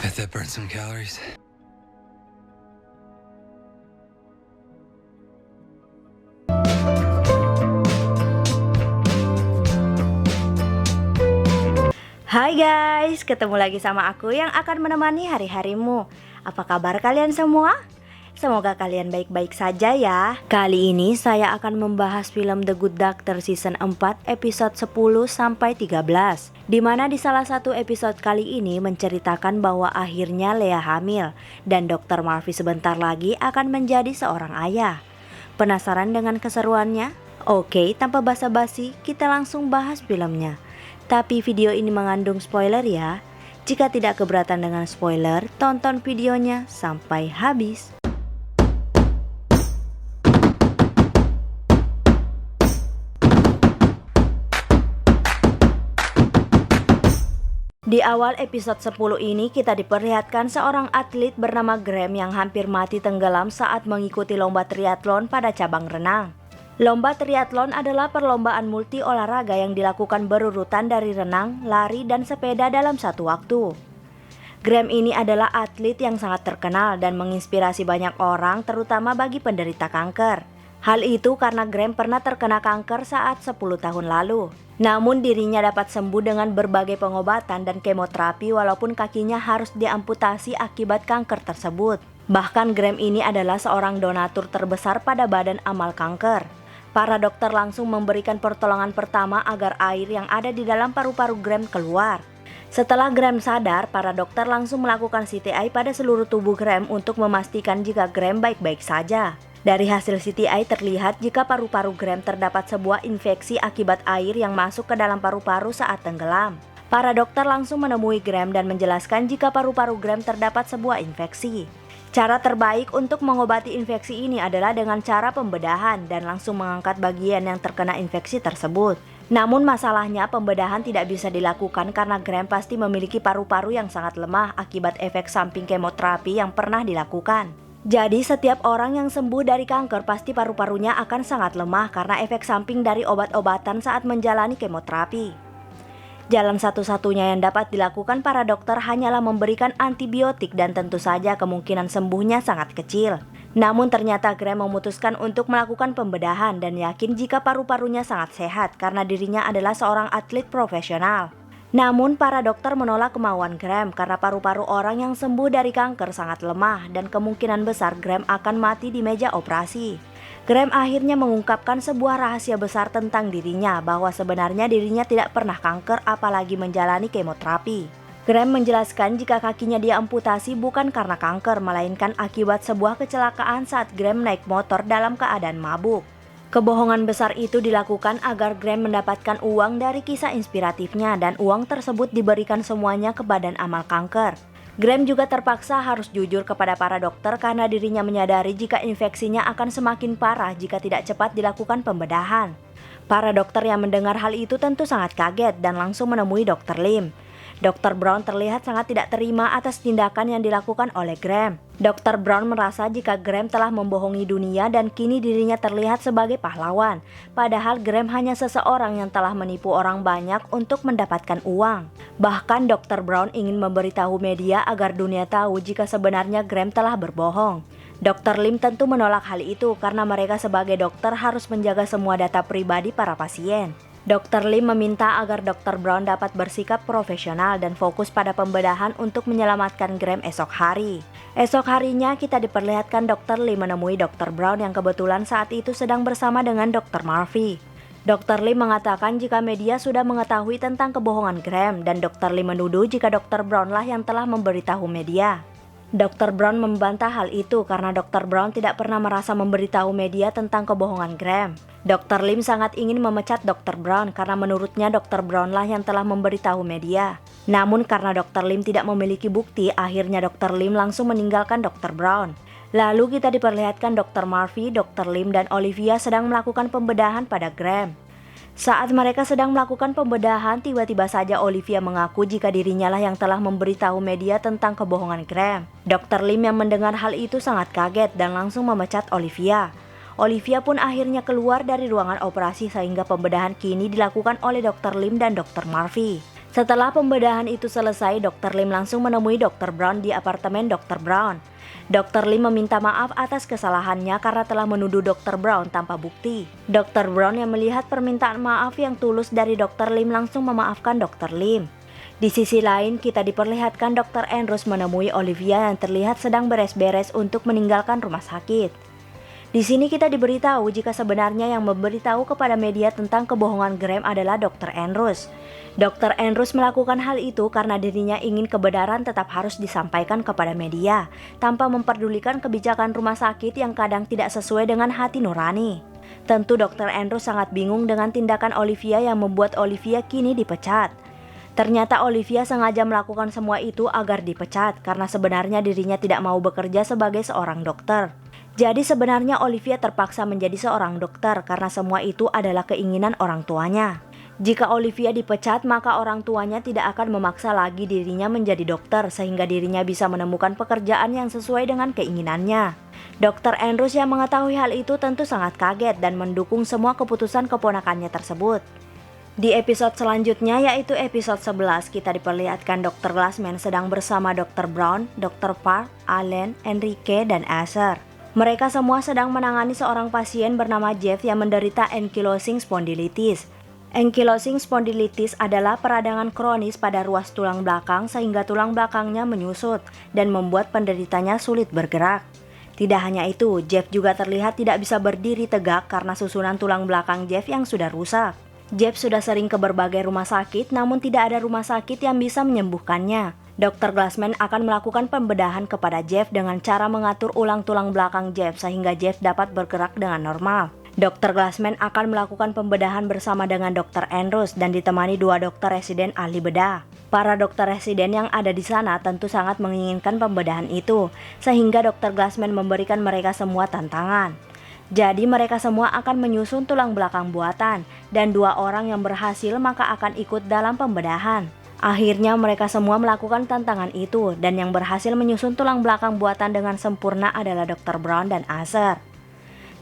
Bet that burned some calories. Hai guys, ketemu lagi sama aku yang akan menemani hari-harimu. Apa kabar kalian semua? Semoga kalian baik-baik saja ya. Kali ini saya akan membahas film The Good Doctor season 4 episode 10-13, dimana di salah satu episode kali ini menceritakan bahwa akhirnya Lea hamil dan Dr. Murphy sebentar lagi akan menjadi seorang ayah. Penasaran dengan keseruannya? Oke, tanpa basa-basi kita langsung bahas filmnya. Tapi video ini mengandung spoiler ya. Jika tidak keberatan dengan spoiler, tonton videonya sampai habis. Di awal episode 10 ini kita diperlihatkan seorang atlet bernama Graham yang hampir mati tenggelam saat mengikuti lomba triathlon pada cabang renang. Lomba triathlon adalah perlombaan multi olahraga yang dilakukan berurutan dari renang, lari, dan sepeda dalam satu waktu. Graham ini adalah atlet yang sangat terkenal dan menginspirasi banyak orang, terutama bagi penderita kanker. Hal itu karena Graham pernah terkena kanker saat 10 tahun lalu. Namun dirinya dapat sembuh dengan berbagai pengobatan dan kemoterapi walaupun kakinya harus diamputasi akibat kanker tersebut. Bahkan Graham ini adalah seorang donatur terbesar pada Badan Amal Kanker. Para dokter langsung memberikan pertolongan pertama agar air yang ada di dalam paru-paru Graham keluar. Setelah Graham sadar, para dokter langsung melakukan CTI pada seluruh tubuh Graham untuk memastikan jika Graham baik-baik saja. Dari hasil CTI terlihat jika paru-paru Graham terdapat sebuah infeksi akibat air yang masuk ke dalam paru-paru saat tenggelam. Para dokter langsung menemui Graham dan menjelaskan jika paru-paru Graham terdapat sebuah infeksi. Cara terbaik untuk mengobati infeksi ini adalah dengan cara pembedahan dan langsung mengangkat bagian yang terkena infeksi tersebut. Namun masalahnya pembedahan tidak bisa dilakukan karena Graham pasti memiliki paru-paru yang sangat lemah akibat efek samping kemoterapi yang pernah dilakukan. Jadi setiap orang yang sembuh dari kanker pasti paru-parunya akan sangat lemah karena efek samping dari obat-obatan saat menjalani kemoterapi. Jalan satu-satunya yang dapat dilakukan para dokter hanyalah memberikan antibiotik dan tentu saja kemungkinan sembuhnya sangat kecil. Namun ternyata Graham memutuskan untuk melakukan pembedahan dan yakin jika paru-parunya sangat sehat karena dirinya adalah seorang atlet profesional. Namun para dokter menolak kemauan Graham karena paru-paru orang yang sembuh dari kanker sangat lemah dan kemungkinan besar Graham akan mati di meja operasi. Graham akhirnya mengungkapkan sebuah rahasia besar tentang dirinya bahwa sebenarnya dirinya tidak pernah kanker apalagi menjalani kemoterapi. Graham menjelaskan jika kakinya diamputasi bukan karena kanker melainkan akibat sebuah kecelakaan saat Graham naik motor dalam keadaan mabuk. Kebohongan besar itu dilakukan agar Graham mendapatkan uang dari kisah inspiratifnya dan uang tersebut diberikan semuanya ke Badan Amal Kanker. Graham juga terpaksa harus jujur kepada para dokter karena dirinya menyadari jika infeksinya akan semakin parah jika tidak cepat dilakukan pembedahan. Para dokter yang mendengar hal itu tentu sangat kaget dan langsung menemui Dr. Lim. Dr. Brown terlihat sangat tidak terima atas tindakan yang dilakukan oleh Graham. Dr. Brown merasa jika Graham telah membohongi dunia dan kini dirinya terlihat sebagai pahlawan. Padahal Graham hanya seseorang yang telah menipu orang banyak untuk mendapatkan uang. Bahkan Dr. Brown ingin memberitahu media agar dunia tahu jika sebenarnya Graham telah berbohong. Dr. Lim tentu menolak hal itu karena mereka sebagai dokter harus menjaga semua data pribadi para pasien. Dr. Lim meminta agar Dr. Brown dapat bersikap profesional dan fokus pada pembedahan untuk menyelamatkan Graham esok hari. Esok harinya kita diperlihatkan Dr. Lim menemui Dr. Brown yang kebetulan saat itu sedang bersama dengan Dr. Murphy. Dr. Lim mengatakan jika media sudah mengetahui tentang kebohongan Graham dan Dr. Lim menuduh jika Dr. Brown lah yang telah memberitahu media. Dr. Brown membantah hal itu karena Dr. Brown tidak pernah merasa memberitahu media tentang kebohongan Graham. Dr. Lim sangat ingin memecat Dr. Brown karena menurutnya Dr. Brown lah yang telah memberitahu media. Namun karena Dr. Lim tidak memiliki bukti, akhirnya Dr. Lim langsung meninggalkan Dr. Brown. Lalu kita diperlihatkan Dr. Murphy, Dr. Lim, dan Olivia sedang melakukan pembedahan pada Graham. Saat mereka sedang melakukan pembedahan, tiba-tiba saja Olivia mengaku jika dirinya lah yang telah memberitahu media tentang kebohongan Graham. Dr. Lim yang mendengar hal itu sangat kaget dan langsung memecat Olivia. Olivia pun akhirnya keluar dari ruangan operasi sehingga pembedahan kini dilakukan oleh Dr. Lim dan Dr. Murphy. Setelah pembedahan itu selesai, Dr. Lim langsung menemui Dr. Brown di apartemen Dr. Brown. Dr. Lim meminta maaf atas kesalahannya karena telah menuduh Dr. Brown tanpa bukti. Dr. Brown yang melihat permintaan maaf yang tulus dari Dr. Lim langsung memaafkan Dr. Lim. Di sisi lain, kita diperlihatkan Dr. Andrews menemui Olivia yang terlihat sedang beres-beres untuk meninggalkan rumah sakit. Di sini kita diberitahu jika sebenarnya yang memberitahu kepada media tentang kebohongan Graham adalah Dr. Andrews. Dr. Andrews melakukan hal itu karena dirinya ingin kebenaran tetap harus disampaikan kepada media, tanpa memperdulikan kebijakan rumah sakit yang kadang tidak sesuai dengan hati nurani. Tentu Dr. Andrews sangat bingung dengan tindakan Olivia yang membuat Olivia kini dipecat. Ternyata Olivia sengaja melakukan semua itu agar dipecat karena sebenarnya dirinya tidak mau bekerja sebagai seorang dokter. Jadi sebenarnya Olivia terpaksa menjadi seorang dokter karena semua itu adalah keinginan orang tuanya. Jika Olivia dipecat, maka orang tuanya tidak akan memaksa lagi dirinya menjadi dokter sehingga dirinya bisa menemukan pekerjaan yang sesuai dengan keinginannya. Dr. Andrews yang mengetahui hal itu tentu sangat kaget dan mendukung semua keputusan keponakannya tersebut. Di episode selanjutnya yaitu episode 11, kita diperlihatkan Dr. Glassman sedang bersama Dr. Brown, Dr. Park, Allen, Enrique, dan Asher. Mereka semua sedang menangani seorang pasien bernama Jeff yang menderita ankylosing spondylitis. Ankylosing spondylitis adalah peradangan kronis pada ruas tulang belakang sehingga tulang belakangnya menyusut dan membuat penderitanya sulit bergerak. Tidak hanya itu, Jeff juga terlihat tidak bisa berdiri tegak karena susunan tulang belakang Jeff yang sudah rusak. Jeff sudah sering ke berbagai rumah sakit, namun tidak ada rumah sakit yang bisa menyembuhkannya. Dr. Glassman akan melakukan pembedahan kepada Jeff dengan cara mengatur ulang tulang belakang Jeff sehingga Jeff dapat bergerak dengan normal. Dr. Glassman akan melakukan pembedahan bersama dengan Dr. Andrews dan ditemani 2 dokter residen ahli bedah. Para dokter residen yang ada di sana tentu sangat menginginkan pembedahan itu, sehingga Dr. Glassman memberikan mereka semua tantangan. Jadi mereka semua akan menyusun tulang belakang buatan, dan 2 orang yang berhasil maka akan ikut dalam pembedahan. Akhirnya mereka semua melakukan tantangan itu, dan yang berhasil menyusun tulang belakang buatan dengan sempurna adalah Dr. Brown dan Asher.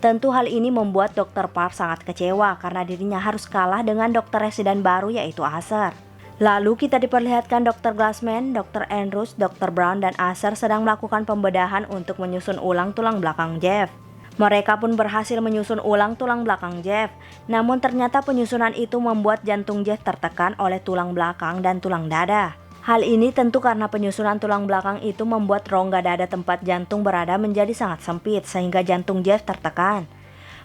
Tentu hal ini membuat Dr. Park sangat kecewa karena dirinya harus kalah dengan dokter residen baru yaitu Asher. Lalu kita diperlihatkan Dr. Glassman, Dr. Andrews, Dr. Brown, dan Asher sedang melakukan pembedahan untuk menyusun ulang tulang belakang Jeff. Mereka pun berhasil menyusun ulang tulang belakang Jeff, namun ternyata penyusunan itu membuat jantung Jeff tertekan oleh tulang belakang dan tulang dada. Hal ini tentu karena penyusunan tulang belakang itu membuat rongga dada tempat jantung berada menjadi sangat sempit sehingga jantung Jeff tertekan.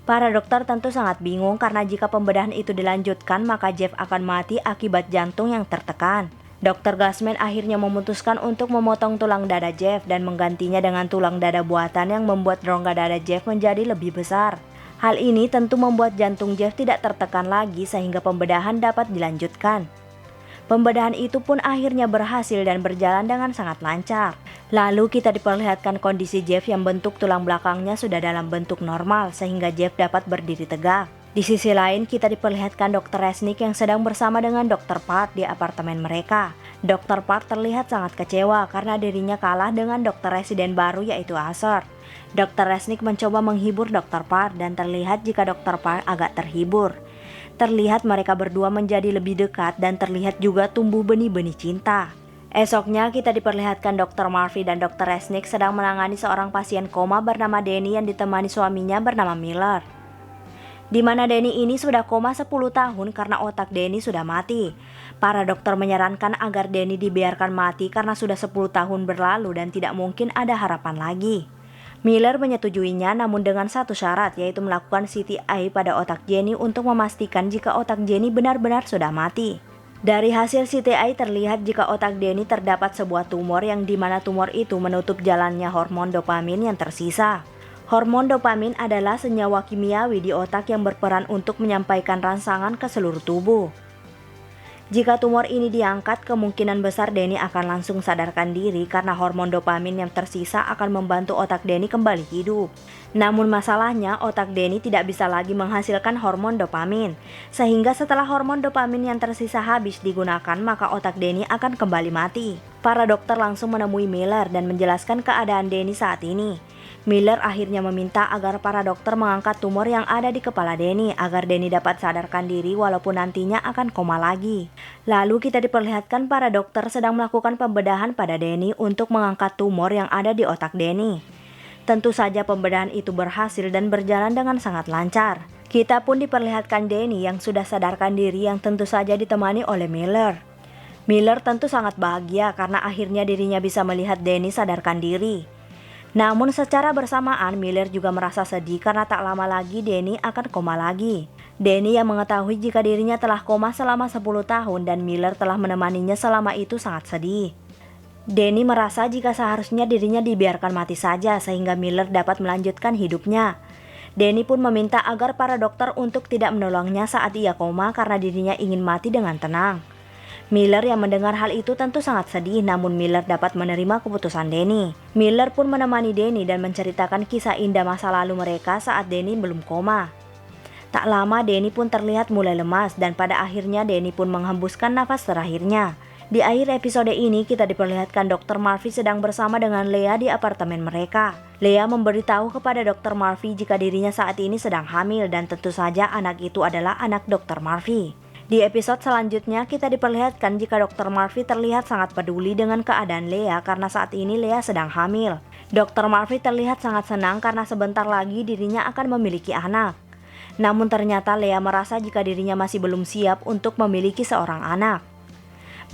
Para dokter tentu sangat bingung karena jika pembedahan itu dilanjutkan maka Jeff akan mati akibat jantung yang tertekan. Dr. Glassman akhirnya memutuskan untuk memotong tulang dada Jeff dan menggantinya dengan tulang dada buatan yang membuat rongga dada Jeff menjadi lebih besar. Hal ini tentu membuat jantung Jeff tidak tertekan lagi sehingga pembedahan dapat dilanjutkan. Pembedahan itu pun akhirnya berhasil dan berjalan dengan sangat lancar. Lalu kita diperlihatkan kondisi Jeff yang bentuk tulang belakangnya sudah dalam bentuk normal sehingga Jeff dapat berdiri tegak. Di sisi lain, kita diperlihatkan Dr. Resnick yang sedang bersama dengan Dr. Park di apartemen mereka. Dr. Park terlihat sangat kecewa karena dirinya kalah dengan dokter residen baru yaitu Asher. Dr. Resnick mencoba menghibur Dr. Park dan terlihat jika Dr. Park agak terhibur. Terlihat mereka berdua menjadi lebih dekat dan terlihat juga tumbuh benih-benih cinta. Esoknya kita diperlihatkan Dr. Murphy dan Dr. Resnick sedang menangani seorang pasien koma bernama Danny yang ditemani suaminya bernama Miller. Di mana Danny ini sudah koma 10 tahun karena otak Danny sudah mati. Para dokter menyarankan agar Danny dibiarkan mati karena sudah 10 tahun berlalu dan tidak mungkin ada harapan lagi. Miller menyetujuinya namun dengan satu syarat yaitu melakukan CTI pada otak Jenny untuk memastikan jika otak Jenny benar-benar sudah mati. Dari hasil CTI terlihat jika otak Danny terdapat sebuah tumor yang dimana tumor itu menutup jalannya hormon dopamin yang tersisa. Hormon dopamin adalah senyawa kimiawi di otak yang berperan untuk menyampaikan rangsangan ke seluruh tubuh. Jika tumor ini diangkat, kemungkinan besar Danny akan langsung sadarkan diri karena hormon dopamin yang tersisa akan membantu otak Danny kembali hidup. Namun masalahnya, otak Danny tidak bisa lagi menghasilkan hormon dopamin. Sehingga setelah hormon dopamin yang tersisa habis digunakan, maka otak Danny akan kembali mati. Para dokter langsung menemui Miller dan menjelaskan keadaan Danny saat ini. Miller akhirnya meminta agar para dokter mengangkat tumor yang ada di kepala Danny agar Danny dapat sadarkan diri walaupun nantinya akan koma lagi. Lalu kita diperlihatkan para dokter sedang melakukan pembedahan pada Danny untuk mengangkat tumor yang ada di otak Danny. Tentu saja pembedahan itu berhasil dan berjalan dengan sangat lancar. Kita pun diperlihatkan Danny yang sudah sadarkan diri yang tentu saja ditemani oleh Miller. Miller tentu sangat bahagia karena akhirnya dirinya bisa melihat Danny sadarkan diri. Namun secara bersamaan Miller juga merasa sedih karena tak lama lagi Danny akan koma lagi. Danny yang mengetahui jika dirinya telah koma selama 10 tahun dan Miller telah menemaninya selama itu sangat sedih. Danny merasa jika seharusnya dirinya dibiarkan mati saja sehingga Miller dapat melanjutkan hidupnya. Danny pun meminta agar para dokter untuk tidak menolongnya saat ia koma karena dirinya ingin mati dengan tenang. Miller yang mendengar hal itu tentu sangat sedih, namun Miller dapat menerima keputusan Danny. Miller pun menemani Danny dan menceritakan kisah indah masa lalu mereka saat Danny belum koma. Tak lama Danny pun terlihat mulai lemas dan pada akhirnya Danny pun menghembuskan nafas terakhirnya. Di akhir episode ini kita diperlihatkan Dr. Murphy sedang bersama dengan Leah di apartemen mereka. Leah memberitahu kepada Dr. Murphy jika dirinya saat ini sedang hamil dan tentu saja anak itu adalah anak Dr. Murphy. Di episode selanjutnya kita diperlihatkan jika Dr. Murphy terlihat sangat peduli dengan keadaan Leah karena saat ini Leah sedang hamil. Dr. Murphy terlihat sangat senang karena sebentar lagi dirinya akan memiliki anak. Namun ternyata Leah merasa jika dirinya masih belum siap untuk memiliki seorang anak.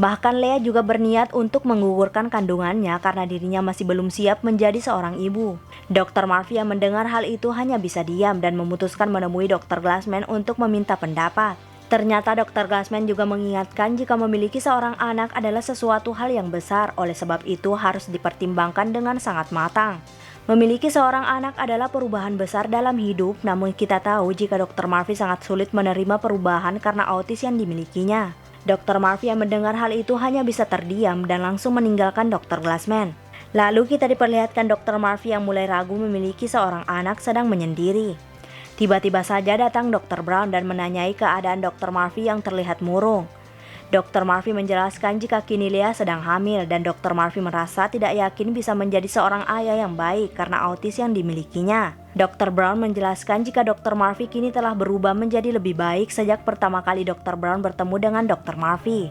Bahkan Leah juga berniat untuk menggugurkan kandungannya karena dirinya masih belum siap menjadi seorang ibu. Dr. Murphy yang mendengar hal itu hanya bisa diam dan memutuskan menemui Dr. Glassman untuk meminta pendapat. Ternyata Dr. Glassman juga mengingatkan jika memiliki seorang anak adalah sesuatu hal yang besar, oleh sebab itu harus dipertimbangkan dengan sangat matang. Memiliki seorang anak adalah perubahan besar dalam hidup, namun kita tahu jika Dr. Murphy sangat sulit menerima perubahan karena autis yang dimilikinya. Dr. Murphy yang mendengar hal itu hanya bisa terdiam dan langsung meninggalkan Dr. Glassman. Lalu kita diperlihatkan Dr. Murphy yang mulai ragu memiliki seorang anak sedang menyendiri. Tiba-tiba saja datang Dr. Brown dan menanyai keadaan Dr. Murphy yang terlihat murung. Dr. Murphy menjelaskan jika kini Leah sedang hamil dan Dr. Murphy merasa tidak yakin bisa menjadi seorang ayah yang baik karena autis yang dimilikinya. Dr. Brown menjelaskan jika Dr. Murphy kini telah berubah menjadi lebih baik sejak pertama kali Dr. Brown bertemu dengan Dr. Murphy.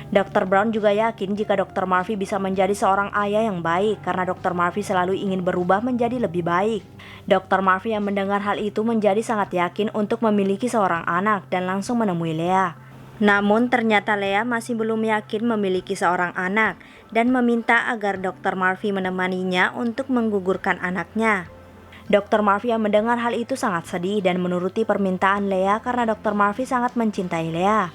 Dr. Brown juga yakin jika Dr. Murphy bisa menjadi seorang ayah yang baik karena Dr. Murphy selalu ingin berubah menjadi lebih baik. Dr. Murphy yang mendengar hal itu menjadi sangat yakin untuk memiliki seorang anak dan langsung menemui Leah. Namun ternyata Leah masih belum yakin memiliki seorang anak dan meminta agar Dr. Murphy menemaninya untuk menggugurkan anaknya. Dr. Murphy yang mendengar hal itu sangat sedih dan menuruti permintaan Leah karena Dr. Murphy sangat mencintai Leah.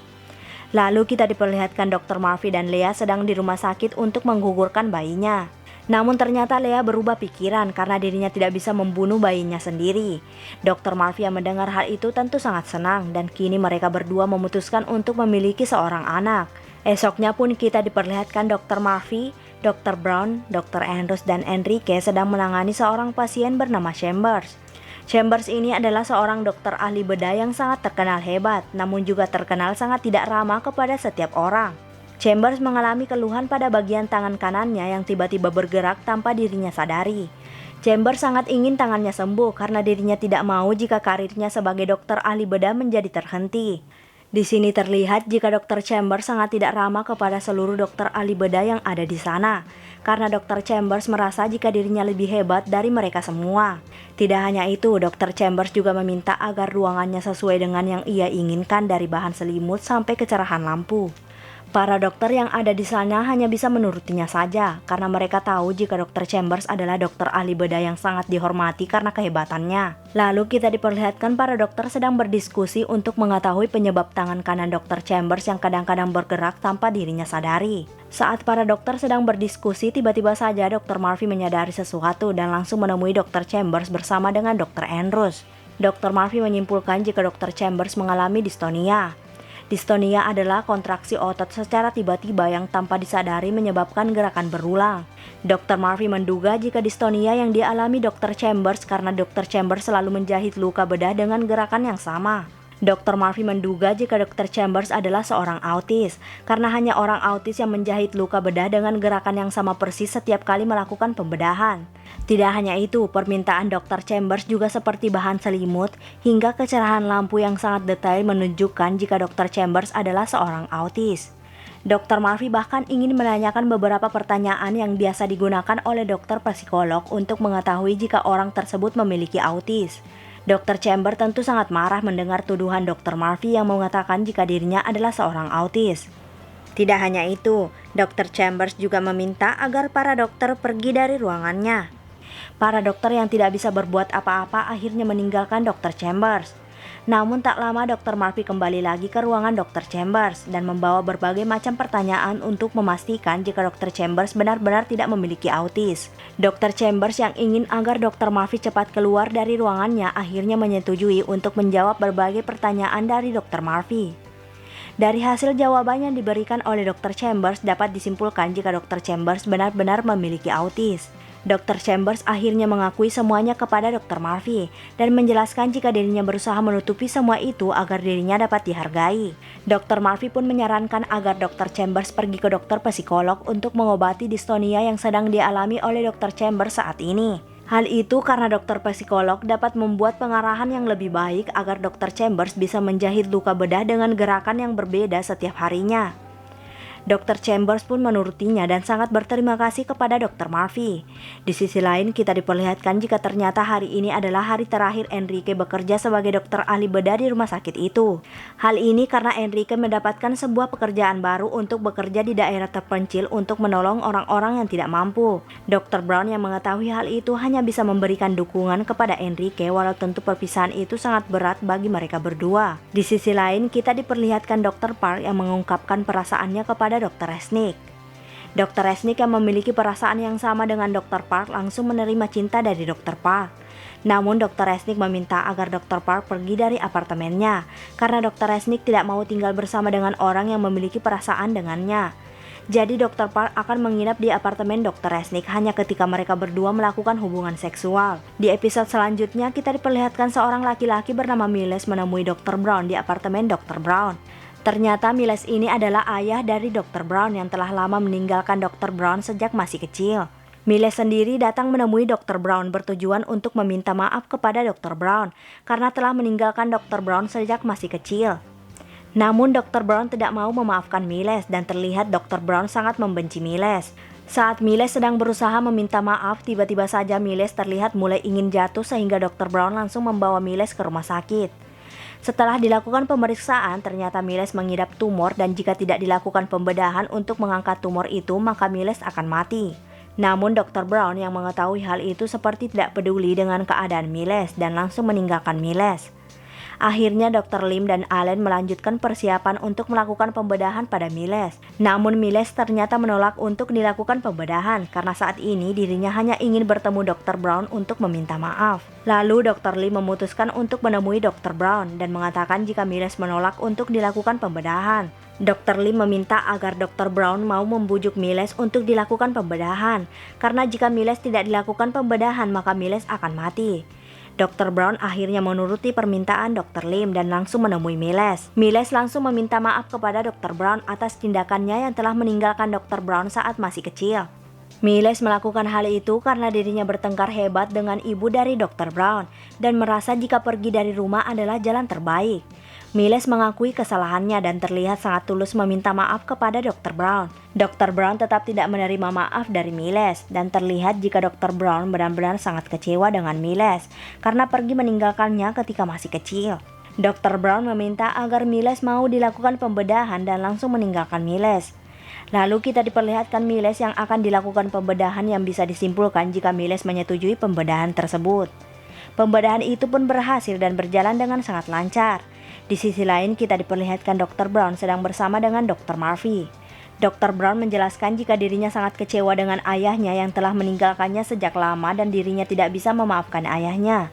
Lalu kita diperlihatkan Dr. Murphy dan Leah sedang di rumah sakit untuk menggugurkan bayinya. Namun ternyata Leah berubah pikiran karena dirinya tidak bisa membunuh bayinya sendiri. Dr. Murphy yang mendengar hal itu tentu sangat senang dan kini mereka berdua memutuskan untuk memiliki seorang anak. Esoknya pun kita diperlihatkan Dr. Murphy, Dr. Brown, Dr. Andrews dan Enrique sedang menangani seorang pasien bernama Chambers. Chambers ini adalah seorang dokter ahli bedah yang sangat terkenal hebat, namun juga terkenal sangat tidak ramah kepada setiap orang. Chambers mengalami keluhan pada bagian tangan kanannya yang tiba-tiba bergerak tanpa dirinya sadari. Chambers sangat ingin tangannya sembuh karena dirinya tidak mau jika karirnya sebagai dokter ahli bedah menjadi terhenti. Di sini terlihat jika Dr. Chambers sangat tidak ramah kepada seluruh dokter ahli bedah yang ada di sana, karena Dr. Chambers merasa jika dirinya lebih hebat dari mereka semua. Tidak hanya itu, Dr. Chambers juga meminta agar ruangannya sesuai dengan yang ia inginkan dari bahan selimut sampai kecerahan lampu. Para dokter yang ada di sana hanya bisa menurutinya saja, karena mereka tahu jika Dr. Chambers adalah dokter ahli bedah yang sangat dihormati karena kehebatannya. Lalu kita diperlihatkan para dokter sedang berdiskusi untuk mengetahui penyebab tangan kanan Dr. Chambers yang kadang-kadang bergerak tanpa dirinya sadari. Saat para dokter sedang berdiskusi, tiba-tiba saja Dr. Murphy menyadari sesuatu dan langsung menemui Dr. Chambers bersama dengan Dr. Andrews. Dr. Murphy menyimpulkan jika Dr. Chambers mengalami dystonia. Dystonia adalah kontraksi otot secara tiba-tiba yang tanpa disadari menyebabkan gerakan berulang. Dr. Murphy menduga jika dystonia yang dialami Dr. Chambers karena Dr. Chambers selalu menjahit luka bedah dengan gerakan yang sama. Dr. Murphy menduga jika Dr. Chambers adalah seorang autis, karena hanya orang autis yang menjahit luka bedah dengan gerakan yang sama persis setiap kali melakukan pembedahan. Tidak hanya itu, permintaan Dr. Chambers juga seperti bahan selimut hingga kecerahan lampu yang sangat detail menunjukkan jika Dr. Chambers adalah seorang autis. Dr. Murphy bahkan ingin menanyakan beberapa pertanyaan yang biasa digunakan oleh dokter psikolog untuk mengetahui jika orang tersebut memiliki autis. Dr. Chambers tentu sangat marah mendengar tuduhan Dr. Murphy yang mengatakan jika dirinya adalah seorang autis. Tidak hanya itu, Dr. Chambers juga meminta agar para dokter pergi dari ruangannya. Para dokter yang tidak bisa berbuat apa-apa akhirnya meninggalkan Dr. Chambers. Namun tak lama Dr. Murphy kembali lagi ke ruangan Dr. Chambers dan membawa berbagai macam pertanyaan untuk memastikan jika Dr. Chambers benar-benar tidak memiliki autis. Dr. Chambers yang ingin agar Dr. Murphy cepat keluar dari ruangannya akhirnya menyetujui untuk menjawab berbagai pertanyaan dari Dr. Murphy. Dari hasil jawaban yang diberikan oleh Dr. Chambers dapat disimpulkan jika Dr. Chambers benar-benar memiliki autis. Dr. Chambers akhirnya mengakui semuanya kepada Dr. Murphy dan menjelaskan jika dirinya berusaha menutupi semua itu agar dirinya dapat dihargai. Dr. Murphy pun menyarankan agar Dr. Chambers pergi ke dokter psikolog untuk mengobati distonia yang sedang dialami oleh Dr. Chambers saat ini. Hal itu karena dokter psikolog dapat membuat pengarahan yang lebih baik agar Dr. Chambers bisa menjahit luka bedah dengan gerakan yang berbeda setiap harinya. Dr. Chambers pun menurutinya dan sangat berterima kasih kepada Dr. Murphy. Di sisi lain, kita diperlihatkan jika ternyata hari ini adalah hari terakhir Enrique bekerja sebagai dokter ahli bedah di rumah sakit itu. Hal ini karena Enrique mendapatkan sebuah pekerjaan baru untuk bekerja di daerah terpencil untuk menolong orang-orang yang tidak mampu. Dr. Brown yang mengetahui hal itu hanya bisa memberikan dukungan kepada Enrique walau tentu perpisahan itu sangat berat bagi mereka berdua. Di sisi lain, kita diperlihatkan Dr. Park yang mengungkapkan perasaannya kepada Dr. Resnick. Dr. Resnick yang memiliki perasaan yang sama dengan Dr. Park langsung menerima cinta dari Dr. Park. Namun Dr. Resnick meminta agar Dr. Park pergi dari apartemennya karena Dr. Resnick tidak mau tinggal bersama dengan orang yang memiliki perasaan dengannya. Jadi Dr. Park akan menginap di apartemen Dr. Resnick hanya ketika mereka berdua melakukan hubungan seksual. Di episode selanjutnya kita diperlihatkan seorang laki-laki bernama Miles menemui Dr. Brown di apartemen Dr. Brown. Ternyata Miles ini adalah ayah dari Dr. Brown yang telah lama meninggalkan Dr. Brown sejak masih kecil. Miles sendiri datang menemui Dr. Brown bertujuan untuk meminta maaf kepada Dr. Brown karena telah meninggalkan Dr. Brown sejak masih kecil. Namun Dr. Brown tidak mau memaafkan Miles dan terlihat Dr. Brown sangat membenci Miles. Saat Miles sedang berusaha meminta maaf, tiba-tiba saja Miles terlihat mulai ingin jatuh sehingga Dr. Brown langsung membawa Miles ke rumah sakit. Setelah dilakukan pemeriksaan, ternyata Miles mengidap tumor dan jika tidak dilakukan pembedahan untuk mengangkat tumor itu, maka Miles akan mati. Namun Dr. Brown yang mengetahui hal itu seperti tidak peduli dengan keadaan Miles dan langsung meninggalkan Miles. Akhirnya Dr. Lim dan Allen melanjutkan persiapan untuk melakukan pembedahan pada Miles. Namun Miles ternyata menolak untuk dilakukan pembedahan karena saat ini dirinya hanya ingin bertemu Dr. Brown untuk meminta maaf. Lalu Dr. Lim memutuskan untuk menemui Dr. Brown dan mengatakan jika Miles menolak untuk dilakukan pembedahan. Dr. Lim meminta agar Dr. Brown mau membujuk Miles untuk dilakukan pembedahan karena jika Miles tidak dilakukan pembedahan maka Miles akan mati. Dr. Brown akhirnya menuruti permintaan Dr. Lim dan langsung menemui Miles. Miles langsung meminta maaf kepada Dr. Brown atas tindakannya yang telah meninggalkan Dr. Brown saat masih kecil. Miles melakukan hal itu karena dirinya bertengkar hebat dengan ibu dari Dr. Brown dan merasa jika pergi dari rumah adalah jalan terbaik. Miles mengakui kesalahannya dan terlihat sangat tulus meminta maaf kepada Dr. Brown. Dr. Brown tetap tidak menerima maaf dari Miles dan terlihat jika Dr. Brown benar-benar sangat kecewa dengan Miles karena pergi meninggalkannya ketika masih kecil. Dr. Brown meminta agar Miles mau dilakukan pembedahan dan langsung meninggalkan Miles. Lalu kita diperlihatkan Miles yang akan dilakukan pembedahan yang bisa disimpulkan jika Miles menyetujui pembedahan tersebut. Pembedahan itu pun berhasil dan berjalan dengan sangat lancar. Di sisi lain kita diperlihatkan Dr. Brown sedang bersama dengan Dr. Murphy. Dr. Brown menjelaskan jika dirinya sangat kecewa dengan ayahnya yang telah meninggalkannya sejak lama dan dirinya tidak bisa memaafkan ayahnya.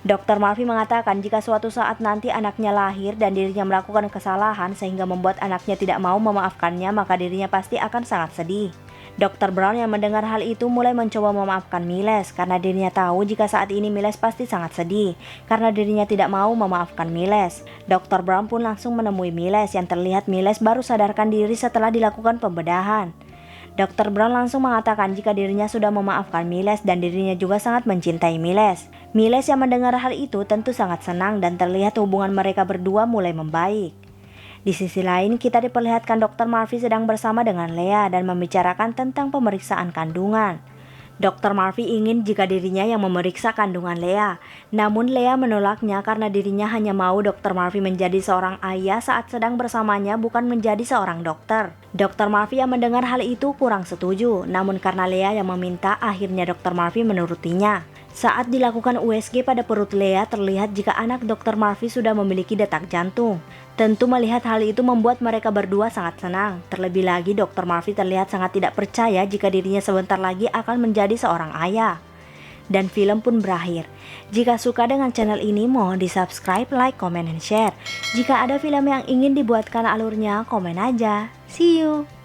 Dr. Murphy mengatakan jika suatu saat nanti anaknya lahir dan dirinya melakukan kesalahan sehingga membuat anaknya tidak mau memaafkannya maka dirinya pasti akan sangat sedih. Dr. Brown yang mendengar hal itu mulai mencoba memaafkan Miles karena dirinya tahu jika saat ini Miles pasti sangat sedih karena dirinya tidak mau memaafkan Miles. Dr. Brown pun langsung menemui Miles yang terlihat Miles baru sadarkan diri setelah dilakukan pembedahan. Dr. Brown langsung mengatakan jika dirinya sudah memaafkan Miles dan dirinya juga sangat mencintai Miles. Miles yang mendengar hal itu tentu sangat senang dan terlihat hubungan mereka berdua mulai membaik. Di sisi lain, kita diperlihatkan Dr. Murphy sedang bersama dengan Lea dan membicarakan tentang pemeriksaan kandungan. Dr. Murphy ingin jika dirinya yang memeriksa kandungan Lea, namun Lea menolaknya karena dirinya hanya mau Dr. Murphy menjadi seorang ayah saat sedang bersamanya, bukan menjadi seorang dokter. Dr. Murphy yang mendengar hal itu kurang setuju, namun karena Lea yang meminta, akhirnya Dr. Murphy menurutinya. Saat dilakukan USG pada perut Lea, terlihat jika anak Dr. Murphy sudah memiliki detak jantung. Tentu melihat hal itu membuat mereka berdua sangat senang. Terlebih lagi Dr. Murphy terlihat sangat tidak percaya jika dirinya sebentar lagi akan menjadi seorang ayah. Dan film pun berakhir. Jika suka dengan channel ini, mohon di subscribe, like, comment, dan share. Jika ada film yang ingin dibuatkan alurnya, komen aja. See you!